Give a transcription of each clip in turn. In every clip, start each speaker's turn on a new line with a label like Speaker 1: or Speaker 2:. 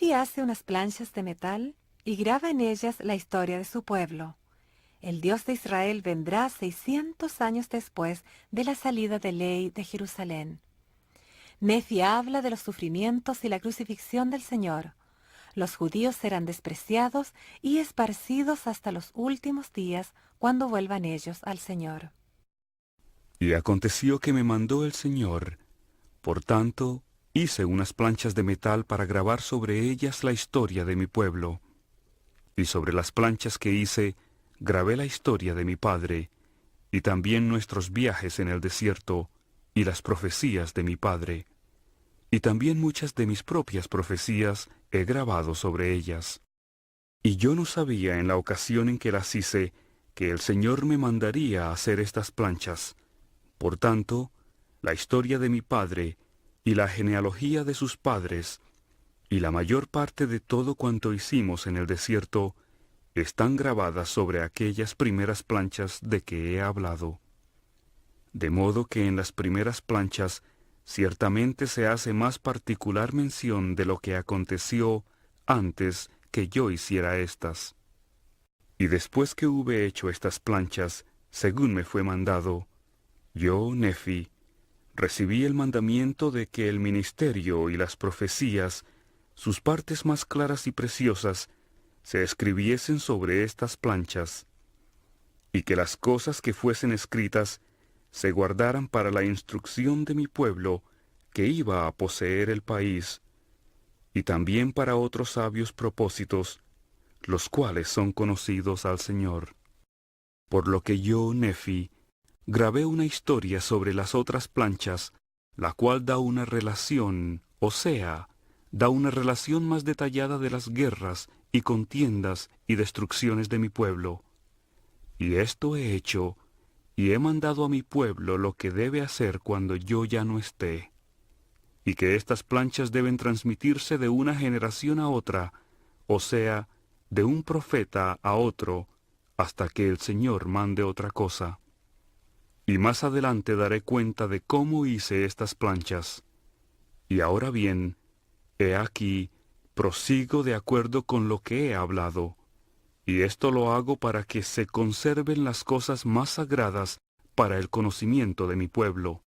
Speaker 1: Nefi hace unas planchas de metal y graba en ellas la historia de su pueblo. El Dios de Israel vendrá 600 años después de la salida de Ley de Jerusalén. Nefi habla de los sufrimientos y la crucifixión del Señor. Los judíos serán despreciados y esparcidos hasta los últimos días cuando vuelvan ellos al Señor.
Speaker 2: Y aconteció que me mandó el Señor. Por tanto, hice unas planchas de metal para grabar sobre ellas la historia de mi pueblo. Y sobre las planchas que hice, grabé la historia de mi padre, y también nuestros viajes en el desierto, y las profecías de mi padre. Y también muchas de mis propias profecías he grabado sobre ellas. Y yo no sabía en la ocasión en que las hice, que el Señor me mandaría a hacer estas planchas. Por tanto, la historia de mi padre, y la genealogía de sus padres, y la mayor parte de todo cuanto hicimos en el desierto, están grabadas sobre aquellas primeras planchas de que he hablado. De modo que en las primeras planchas ciertamente se hace más particular mención de lo que aconteció antes que yo hiciera estas. Y después que hube hecho estas planchas, según me fue mandado, yo, Nefi, recibí el mandamiento de que el ministerio y las profecías, sus partes más claras y preciosas, se escribiesen sobre estas planchas, y que las cosas que fuesen escritas se guardaran para la instrucción de mi pueblo que iba a poseer el país, y también para otros sabios propósitos, los cuales son conocidos al Señor. Por lo que yo, Nefi, grabé una historia sobre las otras planchas, la cual da una relación, o sea, da una relación más detallada de las guerras y contiendas y destrucciones de mi pueblo. Y esto he hecho, y he mandado a mi pueblo lo que debe hacer cuando yo ya no esté, y que estas planchas deben transmitirse de una generación a otra, o sea, de un profeta a otro, hasta que el Señor mande otra cosa. Y más adelante daré cuenta de cómo hice estas planchas. Y ahora bien, he aquí, prosigo de acuerdo con lo que he hablado, y esto lo hago para que se conserven las cosas más sagradas para el conocimiento de mi pueblo.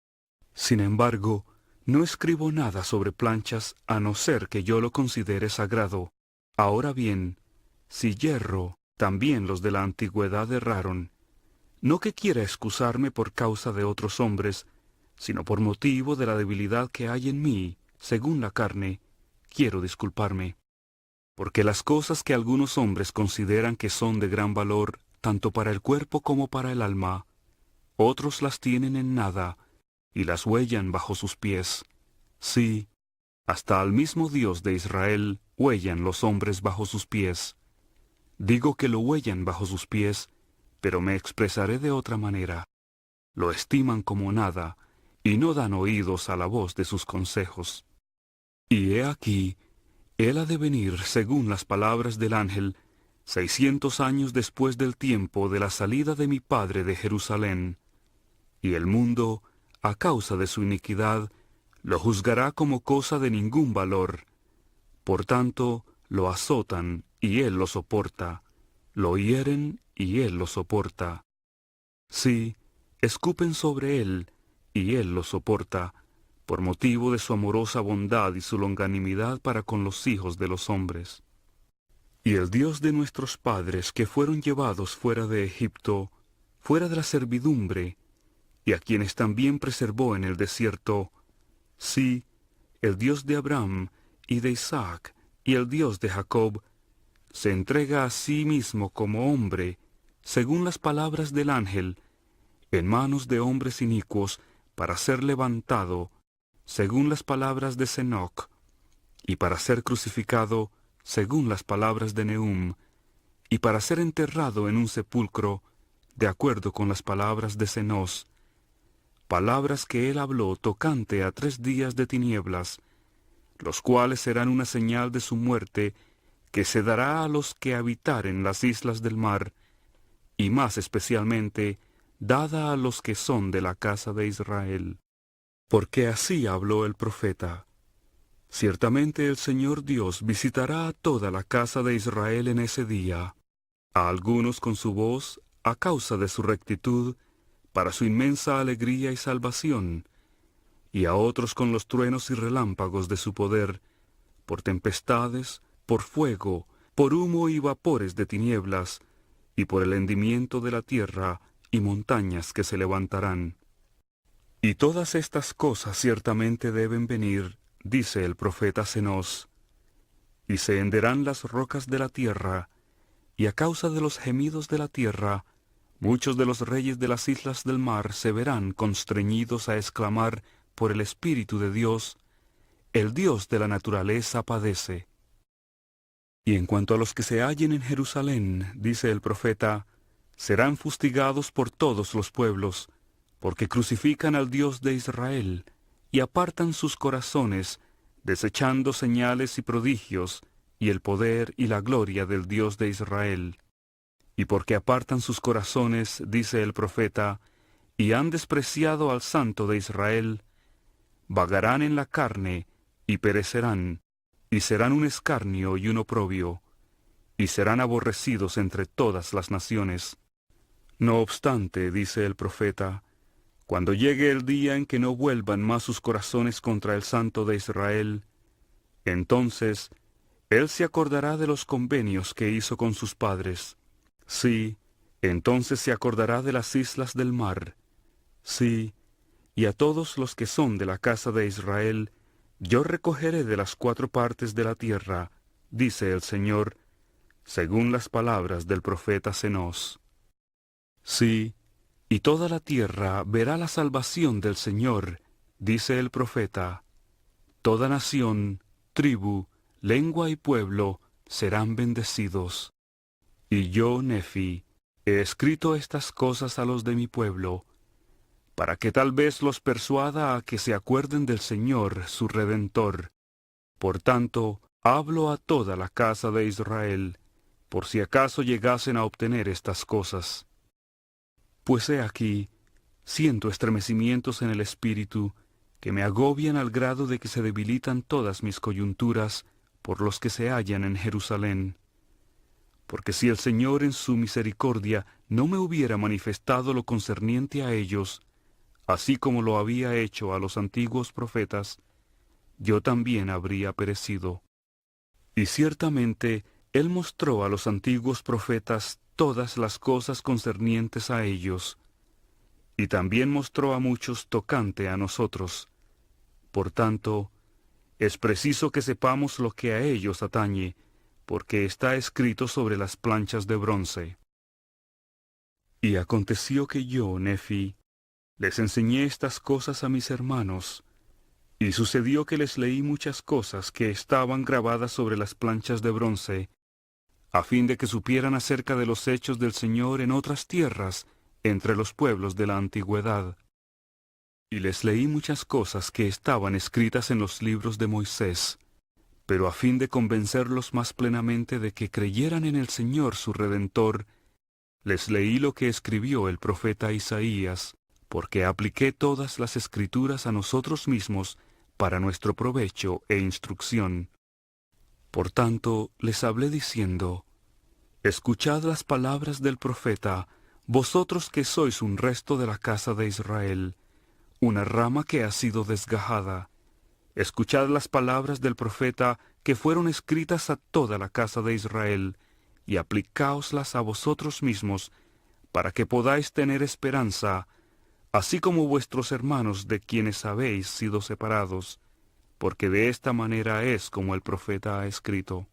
Speaker 2: Sin embargo, no escribo nada sobre planchas a no ser que yo lo considere sagrado. Ahora bien, si yerro, también los de la antigüedad erraron. No que quiera excusarme por causa de otros hombres, sino por motivo de la debilidad que hay en mí, según la carne, quiero disculparme. Porque las cosas que algunos hombres consideran que son de gran valor, tanto para el cuerpo como para el alma, otros las tienen en nada, y las huellan bajo sus pies. Sí, hasta al mismo Dios de Israel huellan los hombres bajo sus pies. Digo que lo huellan bajo sus pies, pero me expresaré de otra manera. Lo estiman como nada, y no dan oídos a la voz de sus consejos. Y he aquí, él ha de venir, según las palabras del ángel, 600 años después del tiempo de la salida de mi padre de Jerusalén, y el mundo, a causa de su iniquidad, lo juzgará como cosa de ningún valor. Por tanto, lo azotan, y él lo soporta, lo hieren, y él lo soporta. Sí, escupen sobre él, y él lo soporta, por motivo de su amorosa bondad y su longanimidad para con los hijos de los hombres. Y el Dios de nuestros padres, que fueron llevados fuera de Egipto, fuera de la servidumbre, y a quienes también preservó en el desierto, sí, el Dios de Abraham y de Isaac, y el Dios de Jacob, se entrega a sí mismo como hombre, según las palabras del ángel, en manos de hombres inicuos, para ser levantado, según las palabras de Senoc, y para ser crucificado, según las palabras de Nehum, y para ser enterrado en un sepulcro, de acuerdo con las palabras de Senos, palabras que él habló tocante a 3 días de tinieblas, los cuales serán una señal de su muerte, que se dará a los que habitaren las islas del mar, y más especialmente, dada a los que son de la casa de Israel. Porque así habló el profeta: Ciertamente el Señor Dios visitará a toda la casa de Israel en ese día, a algunos con su voz, a causa de su rectitud, para su inmensa alegría y salvación, y a otros con los truenos y relámpagos de su poder, por tempestades, por fuego, por humo y vapores de tinieblas, y por el hendimiento de la tierra y montañas que se levantarán. Y todas estas cosas ciertamente deben venir, dice el profeta Cenós, y se henderán las rocas de la tierra, y a causa de los gemidos de la tierra, muchos de los reyes de las islas del mar se verán constreñidos a exclamar por el Espíritu de Dios, el Dios de la naturaleza padece. Y en cuanto a los que se hallen en Jerusalén, dice el profeta, serán fustigados por todos los pueblos, porque crucifican al Dios de Israel, y apartan sus corazones, desechando señales y prodigios, y el poder y la gloria del Dios de Israel. Y porque apartan sus corazones, dice el profeta, y han despreciado al Santo de Israel, vagarán en la carne, y perecerán, y serán un escarnio y un oprobio, y serán aborrecidos entre todas las naciones. No obstante, dice el profeta, cuando llegue el día en que no vuelvan más sus corazones contra el Santo de Israel, entonces Él se acordará de los convenios que hizo con sus padres. Sí, entonces se acordará de las islas del mar. Sí, y a todos los que son de la casa de Israel, yo recogeré de las 4 partes de la tierra, dice el Señor, según las palabras del profeta Cenós. Sí, y toda la tierra verá la salvación del Señor, dice el profeta. Toda nación, tribu, lengua y pueblo serán bendecidos. Y yo, Nefi, he escrito estas cosas a los de mi pueblo, para que tal vez los persuada a que se acuerden del Señor, su Redentor. Por tanto, hablo a toda la casa de Israel, por si acaso llegasen a obtener estas cosas. Pues he aquí, siento estremecimientos en el espíritu, que me agobian al grado de que se debilitan todas mis coyunturas por los que se hallan en Jerusalén. Porque si el Señor en su misericordia no me hubiera manifestado lo concerniente a ellos, así como lo había hecho a los antiguos profetas, yo también habría perecido. Y ciertamente Él mostró a los antiguos profetas todas las cosas concernientes a ellos, y también mostró a muchos tocante a nosotros. Por tanto, es preciso que sepamos lo que a ellos atañe, porque está escrito sobre las planchas de bronce. Y aconteció que yo, Nefi, les enseñé estas cosas a mis hermanos, y sucedió que les leí muchas cosas que estaban grabadas sobre las planchas de bronce, a fin de que supieran acerca de los hechos del Señor en otras tierras, entre los pueblos de la antigüedad. Y les leí muchas cosas que estaban escritas en los libros de Moisés, pero a fin de convencerlos más plenamente de que creyeran en el Señor su Redentor, les leí lo que escribió el profeta Isaías, porque apliqué todas las Escrituras a nosotros mismos para nuestro provecho e instrucción. Por tanto, les hablé diciendo, escuchad las palabras del profeta, vosotros que sois un resto de la casa de Israel, una rama que ha sido desgajada. Escuchad las palabras del profeta que fueron escritas a toda la casa de Israel, y aplicaoslas a vosotros mismos, para que podáis tener esperanza, así como vuestros hermanos de quienes habéis sido separados, porque de esta manera es como el profeta ha escrito.